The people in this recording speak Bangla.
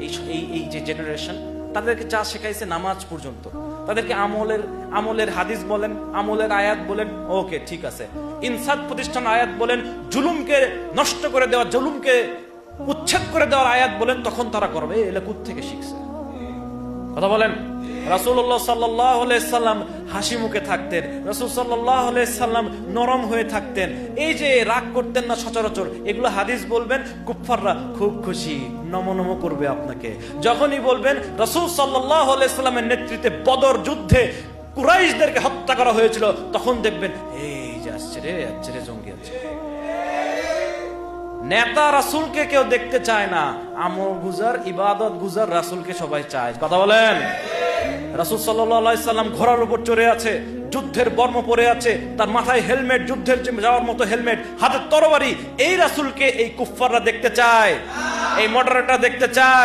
এই যে জেনারেশন, তাদেরকে যা শেখাইছে নামাজ পর্যন্ত, তাদেরকে আমলের হাদিস বলেন, আমলের আয়াত বলেন, ওকে ঠিক আছে, ইনসাফ প্রতিষ্ঠান আয়াত বলেন, জুলুমকে নষ্ট করে দেওয়া, জুলুমকে উচ্ছেদ করে দেওয়ার আয়াত বলেন, তখন তারা করবে। এগুলো কোত্থেকে শিখছে? কথা বলেন। রাসূলুল্লাহ সাল্লাল্লাহু আলাইহি সাল্লাম হাসি মুখে থাকতেন, রাসূল সাল্লাল্লাহু আলাইহি সাল্লাম নরম হয়ে থাকতেন, এই যে রাগ করতেন না সচরাচর, এগুলো হাদিস বলবেন, কুফফাররা খুব খুশি, নমনম করবে আপনাকে। যখনই বলবেন রাসূল সাল্লাল্লাহু আলাইহি সাল্লামের নেতৃত্বে বদর যুদ্ধে কুরাইশদেরকে হত্যা করা হয়েছিল, তখন দেখবেন এই যে আসছে রে জঙ্গি আছে। নেতা রাসূলকে কেউ দেখতে চায় না, আমল গুজার, ইবাদত গুজার রাসূলকে সবাই চায়। কথা বলেন। রাসূল সাল্লাল্লাহু আলাইহি সাল্লাম ঘোড়ার উপর চড়ে আছে, যুদ্ধের বর্ম পরে আছে, তার মাথায় হেলমেট, যুদ্ধের যাওয়ার মতো হেলমেট, হাতে তরবারি। এই রাসূলকে এই কুফফাররা দেখতে চায়, এই মডারেটর দেখতে চায়।